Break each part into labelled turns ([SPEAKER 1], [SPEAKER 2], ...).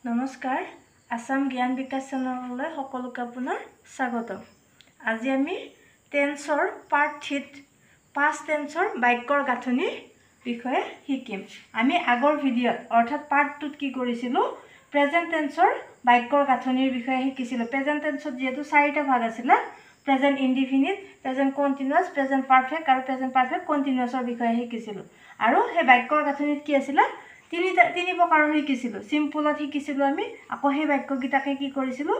[SPEAKER 1] নমস্কাৰ আসাম জ্ঞান বিকাশ চেনেললৈ সকলোকে আপোনাৰ স্বাগতম। আজি আমি টেন্সৰ পাৰ্ট 3 পাষ্ট টেন্সৰ বাক্যৰ গাঁথনিৰ বিষয়ে শিকিম। আমি আগৰ ভিডিঅ'ত অৰ্থাৎ পাৰ্ট 2ত কি কৰিছিলোঁ, প্ৰেজেন্ট টেন্সৰ বাক্যৰ গাঁথনিৰ বিষয়ে শিকিছিলোঁ। প্ৰেজেন্ট টেন্সত যিহেতু 4টা ভাগ আছিলে, present indefinite, present continuous, present perfect আৰু প্ৰেজেন্ট পাৰফেক্ট কণ্টিনিউয়াছৰ বিষয়ে শিকিছিলোঁ। আৰু সেই বাক্যৰ গাঁথনিত কি আছিলে, তিনি প্ৰকাৰৰ শিকিছিলোঁ। সিম্পলত শিকিছিলোঁ আমি, আকৌ সেই বাক্যকেইটাকে কি কৰিছিলোঁ,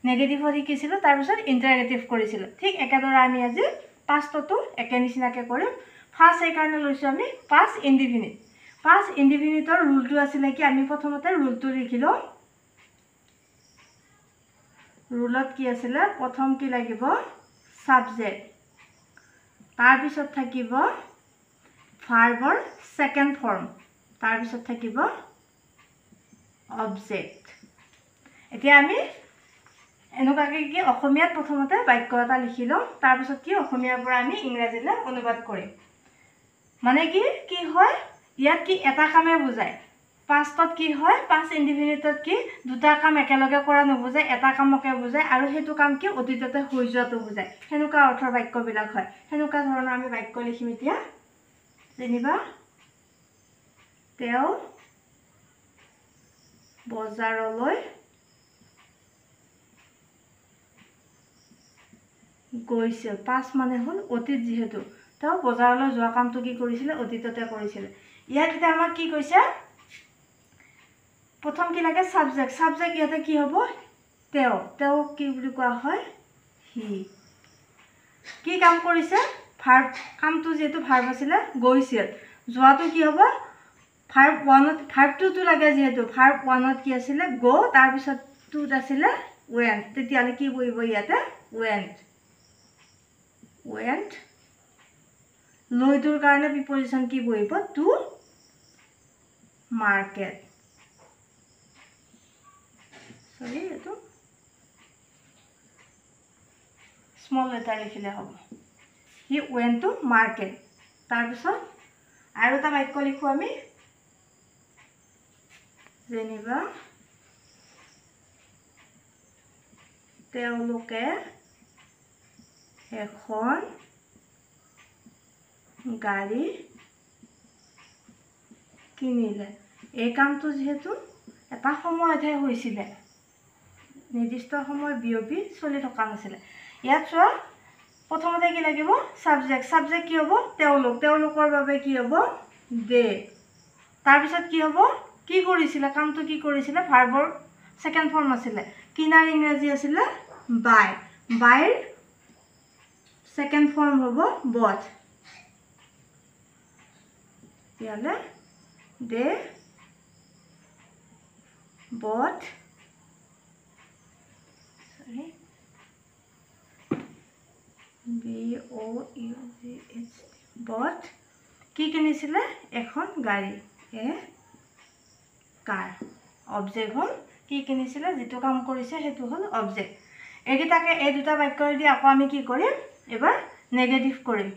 [SPEAKER 1] নেগেটিভত শিকিছিলোঁ, তাৰপিছত ইণ্টাৰগেটিভ কৰিছিলোঁ। ঠিক একেদৰে আমি আজি পাষ্টতো একে নিচিনাকৈ কৰিম। ফাৰ্ষ্ট সেইকাৰণে লৈছোঁ আমি পাষ্ট ইনডিফিনিট। পাষ্ট ইনডিফিনিটৰ ৰুলটো আছিলে কি, আমি প্ৰথমতে ৰুলটো লিখি লওঁ। ৰুলত কি আছিলে, প্ৰথম কি লাগিব, ছাবজেক্ট, তাৰপিছত থাকিব ভাৰ্বৰ ছেকেণ্ড ফৰ্ম, তাৰপিছত থাকিব অবজেক্ট। এতিয়া আমি এনেকুৱাকৈ কি অসমীয়াত প্ৰথমতে বাক্য এটা লিখি লওঁ, তাৰপিছত কি অসমীয়াৰ পৰা আমি ইংৰাজীলৈ অনুবাদ কৰিম। মানে কি হয়, ইয়াত কি এটা কামে বুজায়। পাষ্টত কি হয়, পাষ্ট ইনডিফিনিটত কি দুটা কাম একেলগে কৰা নুবুজায়, এটা কামকে বুজায়, আৰু সেইটো কাম কি অতীততে হৈ যোৱাটো বুজায়। সেনেকুৱা অৰ্থৰ বাক্যবিলাক হয়। সেনেকুৱা ধৰণৰ আমি বাক্য লিখিম এতিয়া। যেনিবা তেওঁ বজাৰলৈ গৈছিল। পাষ্ট মানে হ'ল অতীত, যিহেতু তেওঁ বজাৰলৈ যোৱা কামটো কি কৰিছিলে, অতীততে কৰিছিলে। ইয়াত এতিয়া আমাক কি কৈছে, প্ৰথম কি লাগে, ছাবজেক্ট। ছাবজেক্ট ইয়াতে কি হ'ব, তেওঁ কি বুলি কোৱা হয়, হি। কি কাম কৰিছে, ভাৰ্ব, কামটো যিহেতু ভাৰ্ব আছিলে, গৈছিল। যোৱাটো কি হ'ব, ভাৰ্ব 1ত, ভাৰ্ব 2টো লাগে যিহেতু, ভাৰ্ব 1ত কি আছিলে, গো, তাৰপিছত 2ত আছিলে ৱেণ্ট। তেতিয়াহ'লে কি বহিব ইয়াতে, ৱেণ্ট। ৱেণ্ট লৈটোৰ কাৰণে প্ৰিপজিশ্যন কি বহিব, টু মাৰ্কেট। সৰি, এইটো স্মল লেটাৰ লিখিলে হ'ব। হি ৱেণ্ট টু মাৰ্কেট। তাৰপিছত আৰু এটা বাক্য লিখোঁ আমি, যেনিবা তেওঁলোকে এখন গাড়ী কিনিলে। এই কামটো যিহেতু এটা সময়তহে হৈছিলে, নিৰ্দিষ্ট সময় বিয়পি চলি থকা নাছিলে। ইয়াত চোৱা, প্ৰথমতে কি লাগিব, ছাবজেক্ট। ছাবজেক্ট কি হ'ব, তেওঁলোক, তেওঁলোকৰ বাবে কি হ'ব, দে। তাৰপিছত কি হ'ব, কি কৰিছিলে, কামটো কি কৰিছিলে, ভাৰ্বৰ ছেকেণ্ড ফৰ্ম আছিলে, কিনাৰ ইংৰাজী আছিলে বাই। বাইৰ ছেকেণ্ড ফৰ্ম হ'ব বট। তেতিয়াহ'লে দে বট, BOUGH, বট কি কিনিছিলে, এখন গাড়ী, এ কাৰ। অবজেক্ট হ'ল কি কিনিছিলে, যিটো কাম কৰিছে সেইটো হ'ল অবজেক্ট। এইকেইটাকে, এই দুটা বাক্যৰেদি আকৌ আমি কি কৰিম, এবাৰ নেগেটিভ কৰিম।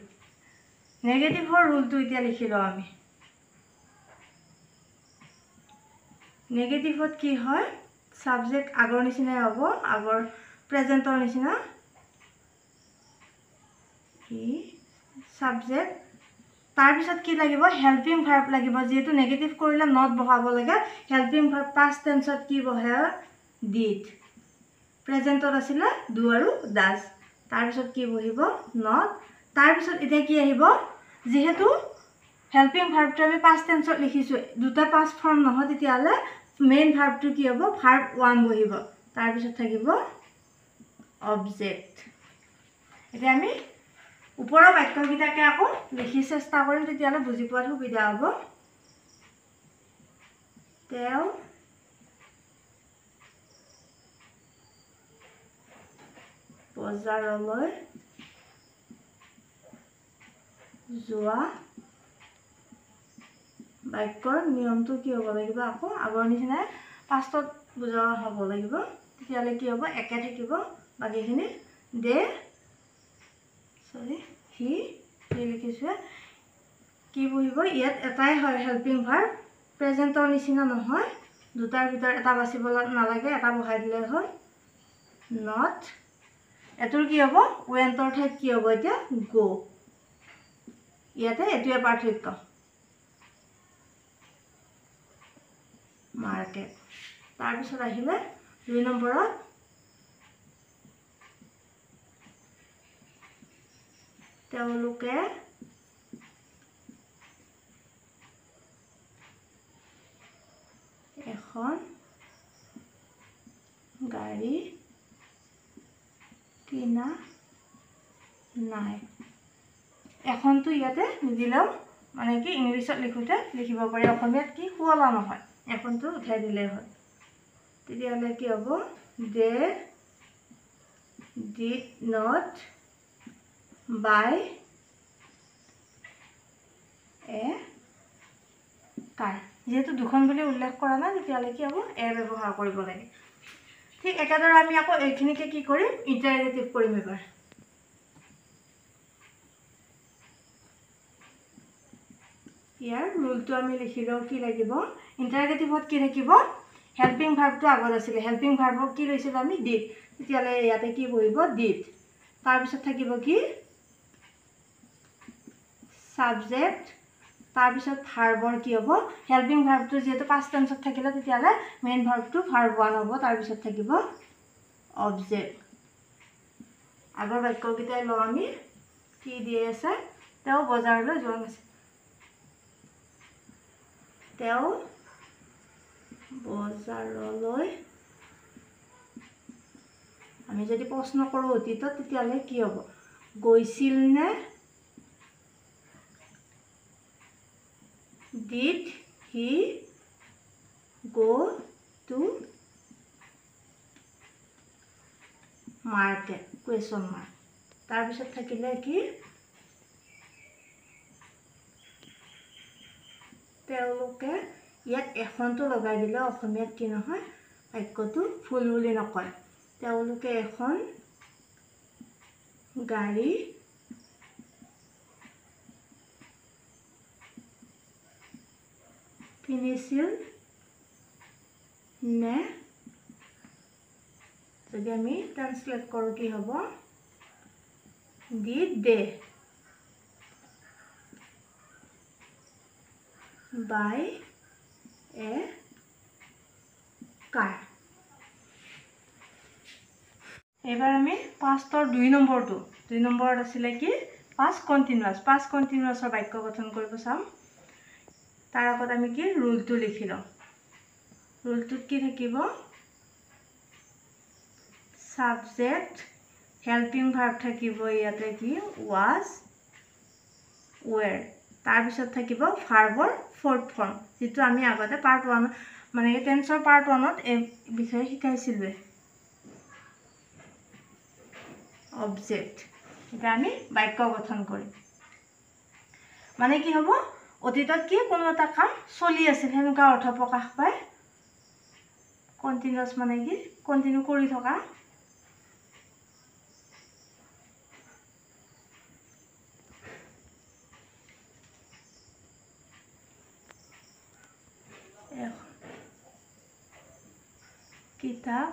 [SPEAKER 1] নেগেটিভৰ ৰুলটো এতিয়া লিখি লওঁ আমি। নেগেটিভত কি হয়, ছাবজেক্ট আগৰ নিচিনাই হ'ব, আগৰ প্ৰেজেণ্টৰ নিচিনা। হি ছাবজেক্ট, তাৰপিছত কি লাগিব, হেল্পিং ভাৰ্ব লাগিব। যিহেতু নেগেটিভ কৰিলে নট বহাব লাগে। হেল্পিং ভাৰ্ব পাষ্ট টেন্সত কি বহে, ডিড। প্ৰেজেণ্টত আছিলে ডু আৰু ডাজ। তাৰপিছত কি বহিব, নট। তাৰপিছত এতিয়া কি আহিব, যিহেতু হেল্পিং ভাৰ্বটো আমি পাষ্ট টেন্সত লিখিছোঁ, দুটা পাষ্ট ফৰ্ম নহয়, তেতিয়াহ'লে মেইন ভাৰ্বটো কি হ'ব, ভাৰ্ব 1 বহিব। তাৰপিছত থাকিব অবজেক্ট। এতিয়া আমি ওপৰৰ বাক্যকেইটাকে আকৌ লিখি চেষ্টা কৰিম, তেতিয়াহ'লে বুজি পোৱাত সুবিধা হ'ব। তেওঁ বজাৰলৈ যোৱা, বাক্যৰ নিয়মটো কি হ'ব লাগিব, আকৌ আগৰ নিচিনাই পাষ্টত বুজোৱা হ'ব লাগিব। তেতিয়াহ'লে কি হ'ব, একে থাকিব বাকীখিনি। দে, হি লিখিছোঁ, কি বহিব, ইয়াত এটাই হয় হেল্পিং ভাৰ্ব, প্ৰেজেণ্টৰ নিচিনা নহয়, দুটাৰ ভিতৰত এটা বাচিব নালাগে, এটা বহাই দিলে হ'ল নট। এটোৰ কি হ'ব ৱেণ্টৰ ঠাইত কি হ'ব এতিয়া গো। ইয়াতে এটোৱে পাৰ্থক্য মাৰ্কেট। তাৰপিছত আহিলে 2 নম্বৰত তেওঁলোকে এখন গাড়ী কিনা নাই। এখনটো ইয়াতে নিদিলেও মানে কি ইংলিছত লিখোঁতে লিখিব পাৰি, অসমীয়াত কি শুৱলা নহয়, এখনটো উঠাই দিলেই হয়। তেতিয়াহ'লে কি হ'ব দে ডিড নট বাই এ কাৰ। যিহেতু দুখন বুলি উল্লেখ কৰা নাই তেতিয়াহ'লে কি হ'ব এ ব্যৱহাৰ কৰিব লাগে। ঠিক একেদৰে আমি আকৌ এইখিনিকে কি কৰিম ইণ্টাৰগেটিভ কৰিম। এবাৰ ইয়াৰ ৰুলটো আমি লিখি লওঁ। কি লাগিব ইণ্টাৰগেটিভত কি থাকিব হেল্পিং ভাৰ্বটো আগত আছিলে, হেল্পিং ভাৰ্বক কি লৈছিলোঁ আমি ডিড, তেতিয়াহ'লে ইয়াতে কি বহিব ডিড। তাৰপিছত থাকিব কি ছাবজেক্ট, তাৰপিছত ভাৰ্বৰ কি হ'ব হেল্পিং ভাৰ্বটো যিহেতু পাষ্ট টেন্সত থাকিলে তেতিয়াহ'লে মেইন ভাৰ্বটো ভাৰ্ব 1 হ'ব। তাৰপিছত থাকিব অবজেক্ট। আগৰ বাক্যকেইটাই লওঁ আমি। কি দিয়ে আছে তেওঁ বজাৰলৈ যোৱা নাছিল, তেওঁ বজাৰলৈ, আমি যদি প্ৰশ্ন কৰোঁ অতীতত তেতিয়াহ'লে কি হ'ব গৈছিল নে, did he go to market question mark। তাৰপিছত থাকিলে কি তেওঁলোকে, ইয়াত এখনটো লগাই দিলে অসমীয়াত কি নহয় বাক্যটো ফুল বুলি নকয়। তেওঁলোকে এখন গাড়ী কিনিছিল নে, যদি আমি ট্ৰান্সলেট কৰোঁ কি হ'ব ডিড দে বাই এ কাৰ। এইবাৰ আমি পাষ্টৰ 2 নম্বৰটো 2 নম্বৰত আছিলে কি পাষ্ট কণ্টিনিউৱাছ। পাষ্ট কণ্টিনিউৱাছৰ বাক্য গঠন কৰিব চাম। তাৰ আগত আমি কি ৰুলটো লিখি লওঁ। ৰুলটোত কি থাকিব ছাবজেক্ট, হেল্পিং ভাৰ্ব থাকিব ইয়াতে কি ৱাজ ৱেৰ। তাৰপিছত থাকিব ভাৰ্বৰ 4th ফৰ্ম, যিটো আমি আগতে পাৰ্ট 1 মানে টেন্সৰ পাৰ্ট 1ত এই বিষয়ে শিকাইছিলোঁৱে অবজেক্ট। এতিয়া আমি বাক্য গঠন কৰিম। মানে কি হ'ব অতীতত কি কোনো এটা কাম চলি আছিল সেনেকুৱা অৰ্থ প্ৰকাশ পায়। কণ্টিনিউৱাছ মানে কি কণ্টিনিউ কৰি থকা। কিতাপ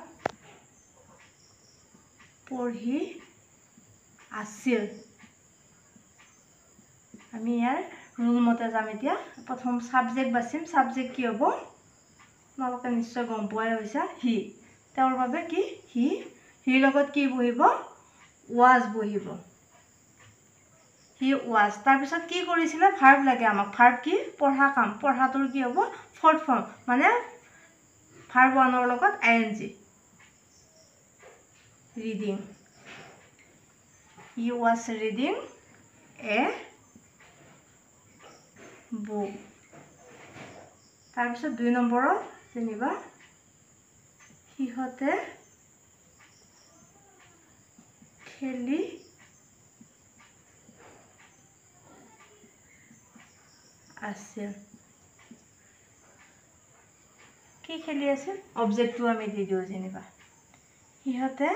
[SPEAKER 1] পঢ়ি আছিল। আমি ইয়াৰ ৰুল মতে যাম। এতিয়া প্ৰথম ছাবজেক্ট বাচিম। ছাবজেক্ট কি হ'ব তোমালোকে নিশ্চয় গম পোৱাই হৈছা হি। তেওঁৰ বাবে কি হিৰ লগত কি বহিব ৱাজ বহিব, হি ৱাজ। তাৰপিছত কি কৰিছিলে ভাৰ্ব লাগে আমাক। ভাৰ্ব কি পঢ়া কাম, পঢ়াটোৰ কি হ'ব 4th ফৰ্ম মানে ভাৰ্ব 1ৰ লগত ING reading. He was reading a book. তাৰপিছত 2 নম্বৰত যেনিবা সিহঁতে খেলি আছিল। কি খেলি আছিল অবজেক্টটো আমি দি দিওঁ যেনিবা সিহঁতে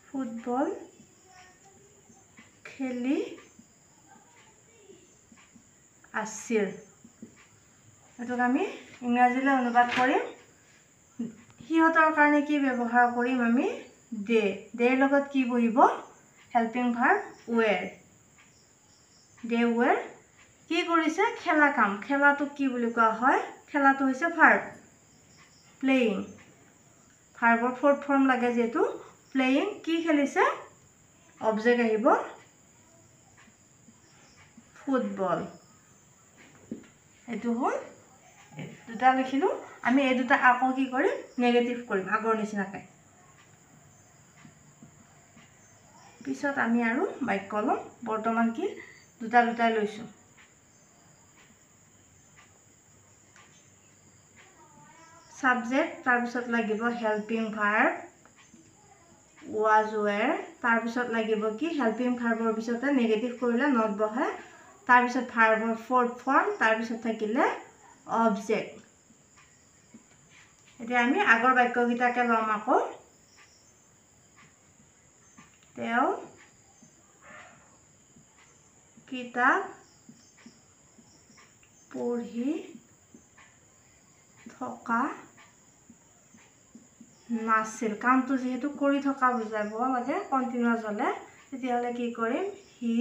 [SPEAKER 1] ফুটবল খেলি আছিল এটোক আমি ইংৰাজীলৈ অনুবাদ কৰিম সিহঁতৰ কাৰণে কি ব্যৱহাৰ কৰিম আমি দে দেৰ লগত কি বহিব হেল্পিং ভাৰ্ব ওৱেৰ দে ওৱেৰ কি কৰিছে খেলা কাম খেলাটো কি বুলি কোৱা হয় খেলাটো হৈছে ভাৰ্ব প্লেইং ভাৰ্বৰ ফৰ্থ ফৰ্ম লাগে যেটো প্লেইং কি খেলিছে অবজেক্ট আহিব ফুটবল এটো হল দুটা লিখিলো আমি এই দুটা আকৌ কি কৰিম নেগেটিভ কৰিম আগৰ নিচিনাকৈ পিছত আমি আৰু বাক্য লম বৰ্তমান কি দুটা দুটাই লৈছো সাবজেক্ট তাৰ পিছত লাগিব হেল্পিং ভাৰ্ব was were তাৰ পিছত লাগিব কি হেল্পিং ভাৰ্বৰ পিছতে নেগেটিভ কৰিলে নট বহে তাৰ পিছত ভাৰ্বৰ ফৰ্থ ফৰ্ম তাৰ পিছত থাকিলে অবজেক্ট এতিয়া আমি আগৰ বাক্যকিটাকে লম আকৌ তেও কিতাপ পঢ়ি থকা নাছিল কামটো যেহেতু কৰি থকা বুজাব লাগে কন্টিনিউয়াস হলে তেতিয়াহলে কি কৰিম he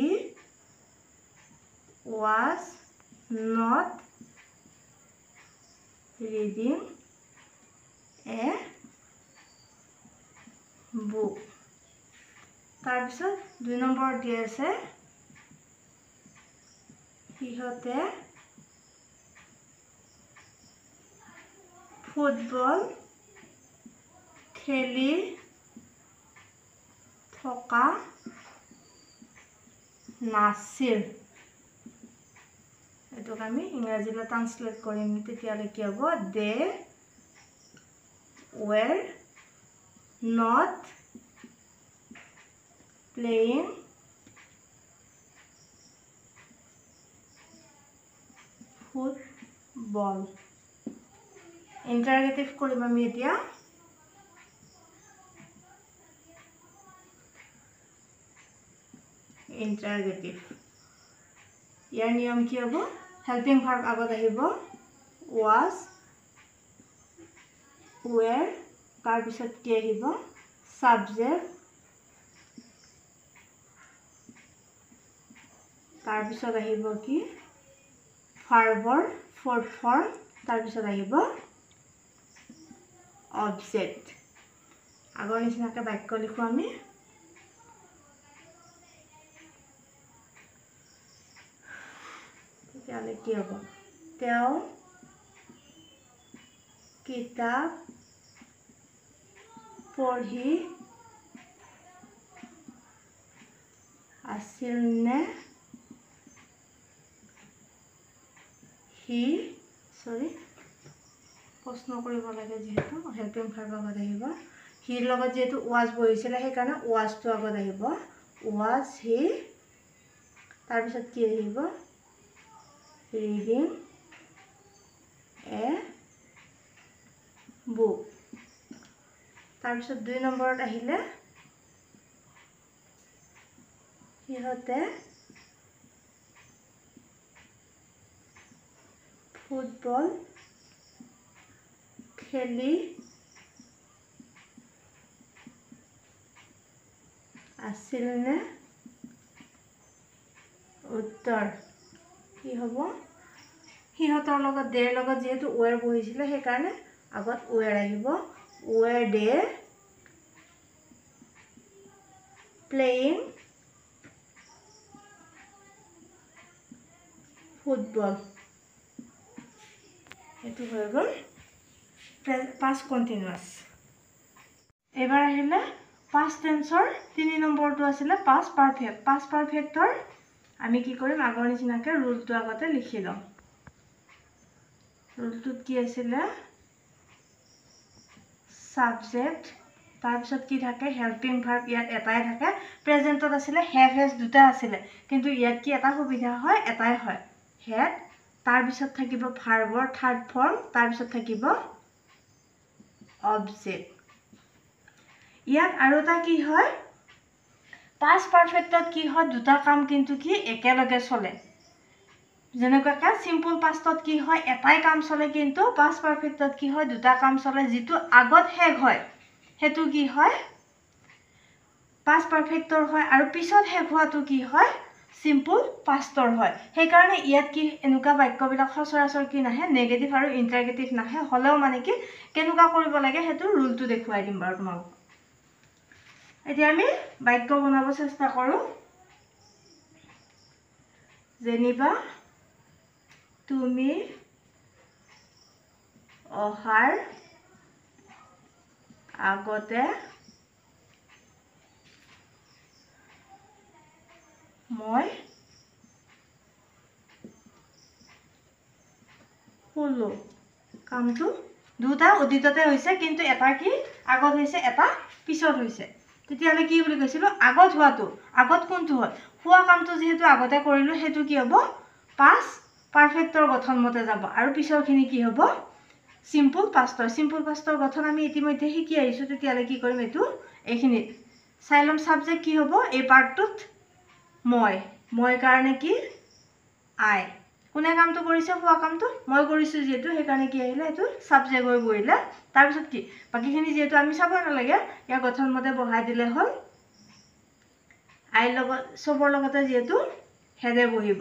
[SPEAKER 1] was not reading a book তাৰ পিছত 2 নম্বৰ দি আছে সিহঁতে ফুটবল খেলি থকা নাছিল এটোক আমি ইংৰাজীলৈ ট্ৰান্সলেট কৰিম তেতিয়ালে কি হ'ব দে were not playing football ইন্টাৰগেটিভ কৰিম আমি এতিয়া ইন্টাৰগেটিভ ইয়াৰ নিয়ম কি হ'ব হেল্পিং ভাৰ্ব আগত আহিব was were তাৰ পিছত কি আহিব সাবজেক্ট তাৰ পিছত আহিব কি ভাৰ্বৰ ফৰ্থ ফৰ্ম তাৰ পিছত আহিব অবজেক্ট আগৰ নিচিনাকৈ বাক্য লিখো আমি তেতিয়ালে কি হ'ব তেও কিতাপ পঢ়ি আছিল নে প্ৰশ্ন কৰিব লাগে যেহেতু হেল্পিং ভাৰ্ব আগত আহিব হিৰ লগত যেহেতু was বহিছিলে সেই কাৰণে was টো আগত আহিব was he তাৰ পিছত কি আহিব reading a book তাৰ পিছত 2 নম্বৰত আহিলে সিহঁতে ফুটবল খেলি আছিল নে উত্তৰ কি হ'ব সিহঁতৰ লগত দেৰ লগত যেহেতু ওৱেৰ বহিছিলে সেই কাৰণে আগত ওৱেৰ আহিব were they playing football এটো হৈ গ'ল past continuous এবাৰ আহিলে past tenseৰ 3 নম্বৰটো আছিল past perfectৰ আমি কি কৰিম আগৰ নিচিনাকৈ ৰুলটো আগতে লিখি লম ৰুলটোত কি আছিল সাবজেক্ট তাৰ পিছত কি থাকে হেল্পিং ভাৰ্ব ইয়াত এটাই থাকে প্ৰেজেন্টত আছিল হ্যাভ হ্যাজ দুটা আছিল কিন্তু ইয়াত কি এটা সুবিধা হয় এটাই হয় হ্যাড তাৰ পিছত থাকিব ভাৰ্বৰ থাৰ্ড ফৰ্ম তাৰ পিছত থাকিব অবজেক্ট ইয়াত আৰু এটা কি হয় past perfectত কি হয় দুটা কাম কিন্তু কি একেলগে চলে যেনেকুৱাকৈ সিম্পল পাষ্টত কি হয় এটাই কাম চলে কিন্তু পাষ্ট পাৰফেক্টত কি হয় দুটা কাম চলে যিটো আগত শেষ হয় হেতু কি হয় পাষ্ট পাৰফেক্টৰ হয় আৰু পিছত শেষ হোৱাটো কি হয় সিম্পল পাষ্টৰ হয় সেই কাৰণে ইয়াত কি এনেকুৱা বাক্যবিলাক সচৰাচৰ কি নাহে নেগেটিভ আৰু ইন্টাৰগেটিভ নাহে হলেও মানে কি কেনেকুৱা কৰিব লাগে হেতু ৰুলটো দেখুৱাই দিম বাৰু তোমাক এতিয়া আমি বাক্য বনাব চেষ্টা কৰো যেনিবা তুমি অহাৰ আগতে মই শুলো কামটো দুটা অতীততে হৈছে কিন্তু এটা কি আগত হৈছে এটা পিছত হৈছে তেতিয়ালে কি বুলি কৈছিল আগত হোৱাটো আগত কোনটো হয় হোৱা কামটো যেহেতু আগতে কৰিলো হেতু কি হ'ব পাষ্ট পাৰফেক্টৰ গঠন মতে যাব আৰু পিছৰখিনি কি হ'ব সিম্পল পাষ্টৰ গঠন আমি ইতিমধ্যে শিকি আহিছো তেতিয়ালে কি কৰিম এটো এইখিনি সাইলম সাবজেক্ট কি হ'ব এই পাৰ্টটোত মই কাৰণে কি আই কোনে কামটো কৰিছে হোৱা কামটো মই কৰিছো যেহেতু সেই কাৰণে কি আহিলে এটো সাবজেক্ট হৈ বহিলে তাৰ পিছত কি বাকিখিনি যেহেতু আমি চাব নালাগে ইয়াৰ গঠন মতে বহাই দিলে হ'ল আই লগত সবৰ লগতে যেহেতু হেডে বহিব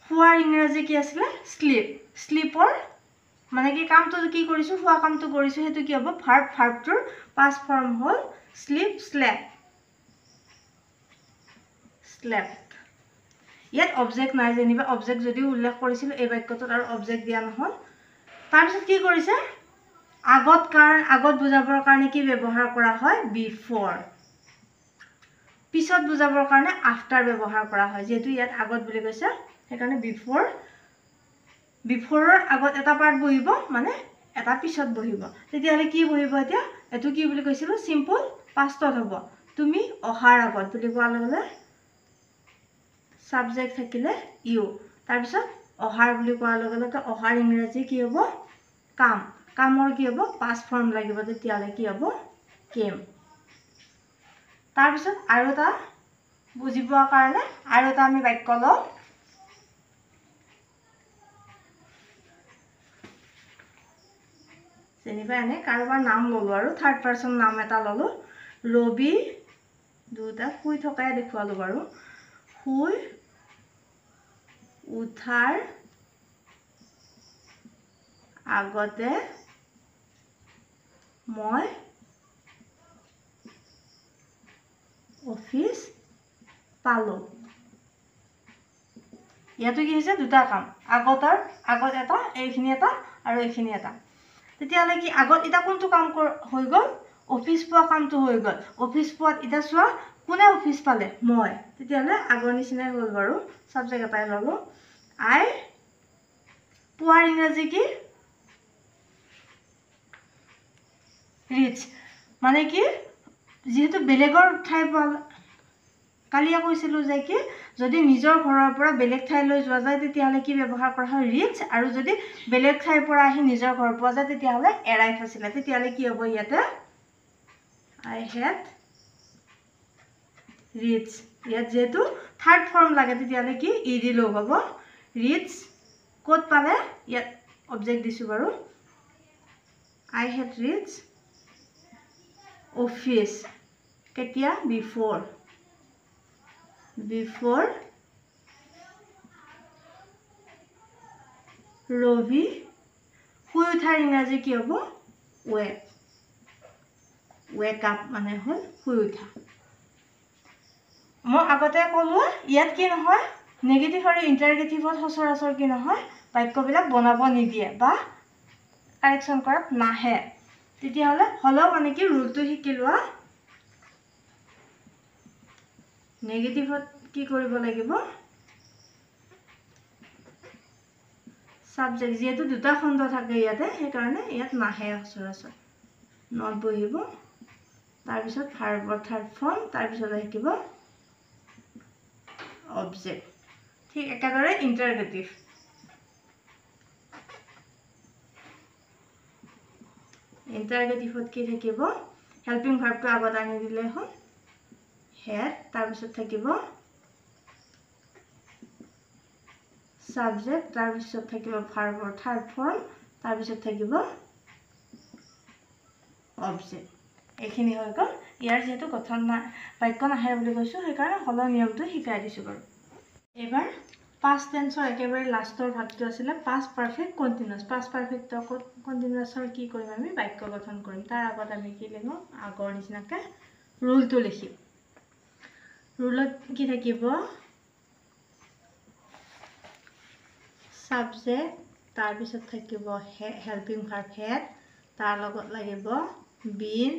[SPEAKER 1] হোৱাৰ ইংৰাজী কি আছিল স্লিপৰ মানে কি কামটো কি কৰিছো হোৱা কামটো কৰিছো হেতু কি হ'ব ভাৰ্বটোৰ পাষ্ট ফৰ্ম হ'ল slept ইয়াত অবজেক্ট নাই যেনিবা অবজেক্ট যদি উল্লেখ কৰিছিল এই বাক্যটোত আৰু অবজেক্ট দিয়া নহল তাৰ পিছত কি কৰিছে আগত বুজাবৰ কাৰণে কি ব্যৱহাৰ কৰা হয় বিফৰ পিছত বুজাবৰ কাৰণে আফটাৰ ব্যৱহাৰ কৰা হয় যেহেতু ইয়াত আগত বুলি কৈছে সেইকাৰণে বিফৰৰ আগত এটা পাৰ্ট বহিব মানে এটা পিছত বহিব তেতিয়ালে কি বহিব এতিয়া এটো কি বুলি কৈছিল সিম্পল পাষ্টত হ'ব তুমি অহাৰ আগত বুলি কোৱাৰ লগে সাবজেক্ট থাকিলে ইউ তাৰ পিছত অহাৰ বুলি কোৱাৰ লগে অহাৰ ইংৰাজী কি হ'ব কামৰ কি হ'ব পাষ্ট ফৰ্ম লাগিব তেতিয়ালে কি হ'ব কেম তাৰ পিছত আৰু এটা বুজি পোৱাৰ কাৰণে আৰু এটা আমি বাক্য লওঁ যেনিবা এনে কাৰোবাৰ নাম ললো আৰু থাৰ্ড পাৰসন নাম এটা ললো ৰবি দুটা শুই থকাই দেখুৱালো বাৰু শুই উঠাৰ আগতে মই অফিস পালো ইয়াতো কি হৈছে দুটা কাম আগত এটা এইখিনি এটা আৰু এইখিনি এটা তেতিয়ালে কি আগত এটা কোনটো কাম হৈ গল অফিস পোৱা কামটো হৈ গল অফিস পোৱাত এটা চোৱা কোনে অফিস পালে মই তেতিয়ালে আগৰ নিচিনাই হ'ল বাৰু সাবজেক্ট এটাই ললো আই পোৱাৰ ইংৰাজী কি ৰিচ মানে কি যেহেতু বেলেগৰ ঠাই কালিয়া কৈছিলো যে কি যদি নিজৰ ঘৰৰ পৰা বেলেগ ঠাইলৈ যোৱা যায় তেতিয়ালে কি ব্যৱহাৰ কৰা হয় ৰিচ আৰু যদি বেলেগ ঠাইৰ পৰা আহি নিজৰ ঘৰ পোৱা যায় তেতিয়ালে এৰাইভ আছিলে তেতিয়ালে কি হ'ব ইয়াতে আই হেড ৰিচ ইয়াত যেহেতু থাৰ্ড ফৰ্ম লাগে তেতিয়ালে কি ইডি লগ হ'ব ৰিচ কোড পালে ইয়াত অবজেক্ট দিছো বাৰু আই হেড ৰিচ অফিস কেতিয়া বিফৰ ৰবি শুই উঠাৰ ইংৰাজী কি হ'ব ৱেক আপ মানে হ'ল শুই উঠা মই আগতে ক'লো ইয়াত কি নহয় নেগেটিভ আৰু ইন্টাৰগেটিভত সচৰাচৰ কি নহয় বাক্যবিলাক বনাব নিদিয়ে বা কাৰেকচন কৰাত নাহে তেতিয়াহ'লে হলেও মানে কি ৰুলটো শিকি লোৱা নেগেটিভত কি কৰিব লাগিব সাবজেক্ট যেহেতু দুটা খণ্ড থাকে ইয়াতে সেই কাৰণে ইয়াত নাহে সচৰাচৰ নট বহিব তাৰ পিছত ভাৰ্বৰ থাৰ্ড ফৰ্ম তাৰ পিছত আহিব অবজেক্ট ঠিক একেদৰে ইন্টাৰগেটিভত কি থাকিব হেল্পিং ভাৰ্বটো আগত আনি দিলে হ'ল হেড তাৰ পিছত থাকিব সাবজেক্ট তাৰ পিছত থাকিব ভাৰ্বৰ থাৰ্ড ফৰ্ম তাৰ পিছত থাকিব অবজেক্ট এইখিনি হৈ গ'ল ইয়াৰ যেহেতু গঠন বাক্য নাহে বুলি কৈছোঁ সেইকাৰণে হলৰ নিয়মটো শিকাই দিছোঁ বাৰু এবাৰ past tense একেবাৰে লাষ্টৰ ভাগটো আছিলে past perfect continuous past perfect continuousৰ কি কৰিম আমি বাক্য গঠন কৰিম তাৰ আগত আমি কি লিখো আগৰ নিচিনাকৈ ৰুলটো লিখিম ৰুলত কি থাকিব সাবজেক্ট তাৰ পিছত থাকিব হেল্পিং ভাৰ্ব হেড তাৰ লগত লাগিব বিন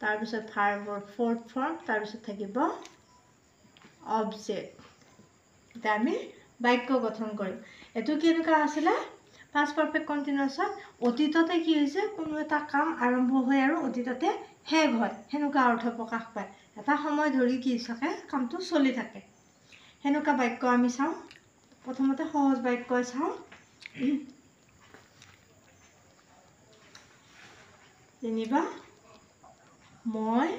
[SPEAKER 1] তাৰ পিছত ভাৰ্বৰ ফৰ্থ ফৰ্ম তাৰ পিছত থাকিব অবজেক্ট এটা আমি বাক্য গঠন কৰিম এটো কেনেকা আছিল past perfect continuousত অতীততে কি হৈছে কোনো এটা কাম আৰম্ভ হয় আৰু অতীততে শেষ হয় হেনুকা অৰ্থ প্ৰকাশ পায় এটা সময় ধৰি কি থাকে কামটো চলি থাকে হেনুকা বাক্য আমি চাও প্ৰথমতে সহজ বাক্য চাও যেনিবা মই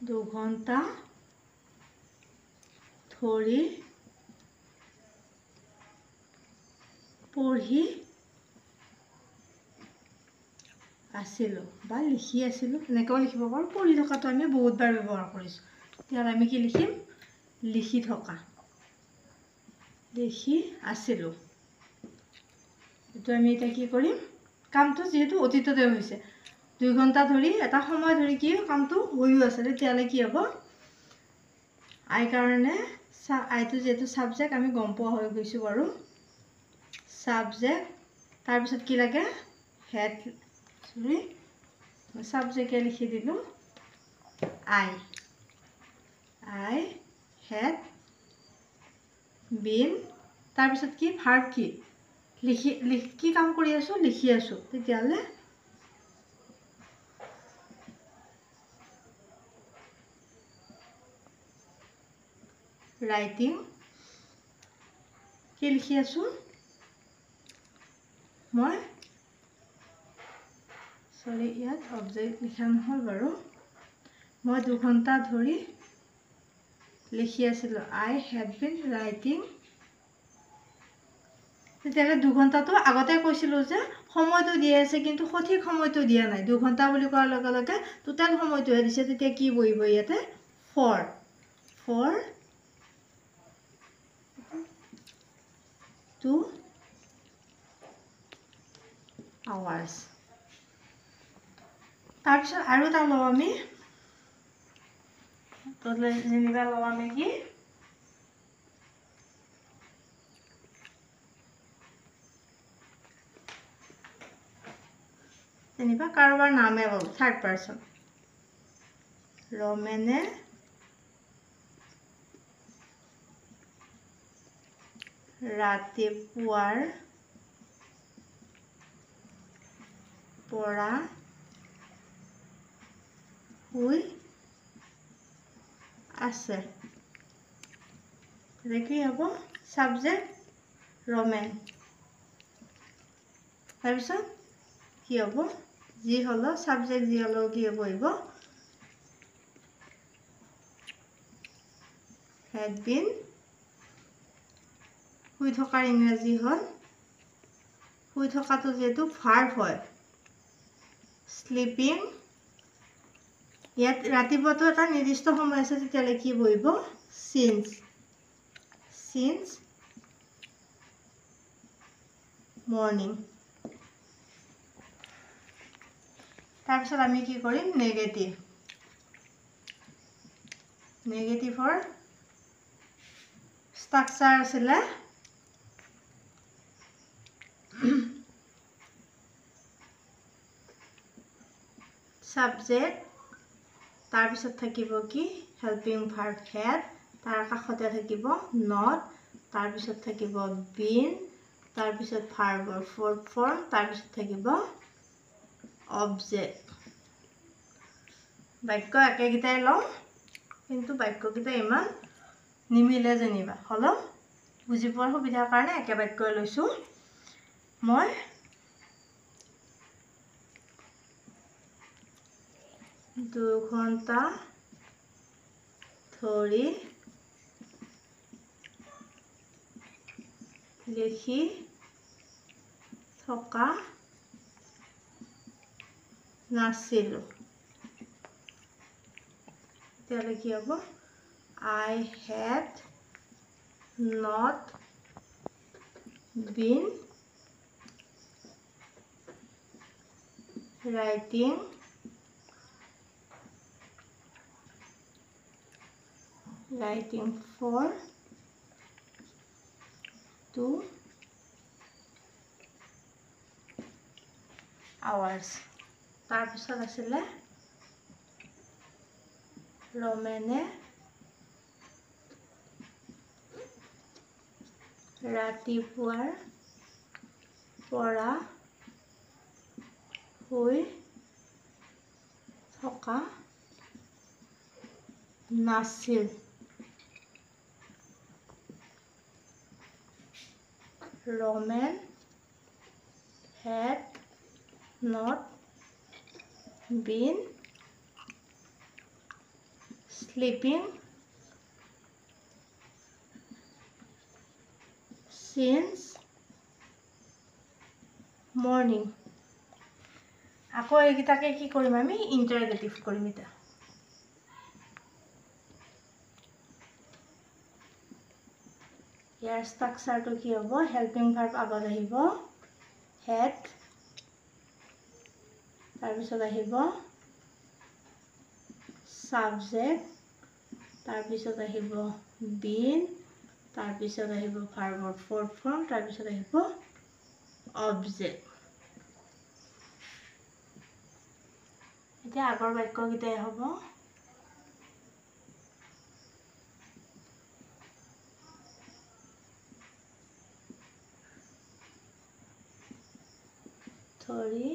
[SPEAKER 1] 2 ঘণ্টা ধৰি পঢ়ি আছিলো বা লিখি আছিলো এনেকৈ লিখিব পাৰো পঢ়ি থকাটো আমি বহুতবাৰ ব্যৱহাৰ কৰিছো তেতিয়া আমি কি লিখিম লিখি থকা লিখি আছিলো এটো আমি এটা কি কৰিম কামটো যেহেতু অতীততে হৈছে 2 ঘণ্টা ধৰি এটা সময় ধৰি কি কামটো হৈও আছে তেতিয়ালে কি হ'ব আই কাৰণে আইটো যেহেতু সাবজেক্ট আমি গম পোৱা হৈ গৈছো বাৰু সাবজেক্ট তাৰ পিছত কি লাগে হেড সৰি সাবজেক্ট লিখি দিলো আই হেড বিন তাৰ পিছত কি ভাৰ্ব কি লিখি কি কাম কৰি আছো লিখি আছো তেতিয়ালে writing কি লিখি আছো মই সৰি ইয়াত অবজেক্ট লিখা নহল বাৰু মই 2 ঘণ্টা ধৰি লিখি আছিলো I have been writing তেতিয়ালে 2 ঘণ্টাটো আগতে কৈছিলো যে সময়টো দিয়া আছে কিন্তু সঠিক সময়টো দিয়া নাই 2 ঘণ্টা বুলি কোৱাৰ লগে লগে টোটাল সময়টো দিছে তেতিয়া কি বহিব ইয়াতে for 2 hours তাৰ পিছত আৰু এটা লও আমি তলে যেনিবা লও আমি কি যেনিবা কাৰোবাৰ নামে লও থাৰ্ড পাৰসন ৰমেনে ৰাতিপুৱাৰ পৰা শুই আছে দেখি হ'ব সাবজেক্ট ৰমেন তাৰপিছত কি হ'ব যি হলো সাবজেক্ট যি হলো কি হ'ব had been শুই থকাৰ ইংৰাজী হল শুই থকাটো যেটো ভাৰ্ব হয় sleeping ইয়াত ৰাতিপুৱাটো এটা নিৰ্দিষ্ট সময় আছে তেতিয়ালে কি বহিব since morning তাৰ পিছত আমি কি কৰিম নেগেটিভৰ স্ট্ৰাকচাৰ আছিলে সাবজেক্ট তাৰ পিছত থাকিব কি হেল্পিং ভাৰ্ব হেড তাৰ কাষতে থাকিব not তাৰ পিছত থাকিব been তাৰ পিছত ভাৰ্বৰ ফৰ্থ ফৰ্ম তাৰ পিছত থাকিব অবজেক্ট বাক্য একেগিটাই লও কিন্তু বাক্যগিটা ইমান নিমিলে যেনিবা হলো বুজি পোৱাৰ সুবিধাৰ কাৰণে একে বাক্য লৈছো মই 2 ঘণ্টা ধৰি লিখি থকা নাছিলোঁ। তেতিয়াহ'লে কি হ'ব? I had not been writing for 2 hours. তাৰপিছত আছিলে ৰমেনে ৰাতিপুৱাৰ পৰা শুই থকা নাছিল। Roman had not been sleeping since morning. আকৌ এইকেইটাকে কি কৰিম আমি? ইণ্টাৰগেটিভ কৰিম এটা। ইয়াৰ ষ্ট্ৰাকচাৰটো কি হ'ব? হেল্পিং ভাৰ্ব আগত আহিব had, তাৰপিছত আহিব subject, তাৰপিছত আহিব been, তাৰপিছত আহিব ভাৰ্বৰ fourth form, তাৰপিছত আহিব object। এতিয়া আগৰ বাক্যকেইটাই হ'ব ধৰি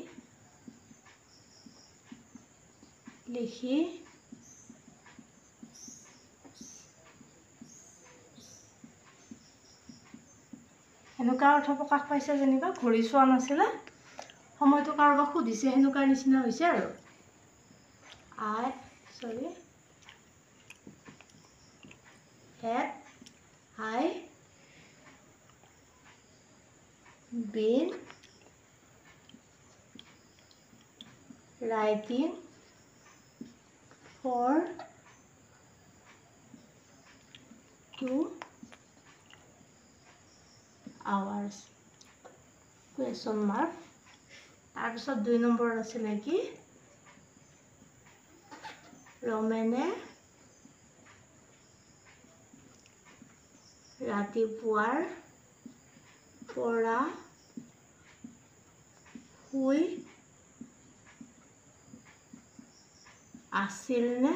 [SPEAKER 1] লিখি এনেকুৱা অৰ্থ প্ৰকাশ পাইছে যেনিবা ঘড়ী চোৱা নাছিলে, সময়টো কাৰোবাক সুধিছে, সেনেকুৱা নিচিনা হৈছে আৰু। Had I been writing for 2 hours? Question mark। তাৰপিছত 2 নম্বৰত আছিলে কি? ৰমেনে ৰাতিপুৱাৰ পৰা শুই আছিল নে?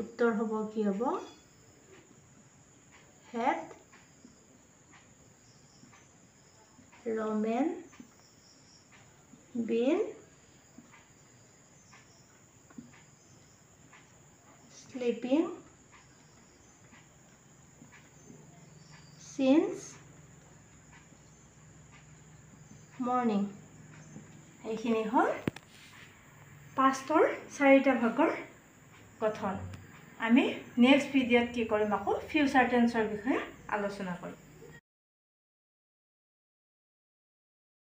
[SPEAKER 1] উত্তৰ হ'ব কি হ'ব? had Roman been sleeping since morning? এইখিনি হ'ল পাষ্টৰ 4টা ভাগৰ গঠন। আমি নেক্সট ভিডিঅ'ত কি কৰিম? আকৌ ফিউচাৰ টেন্সৰ বিষয়ে আলোচনা কৰিম।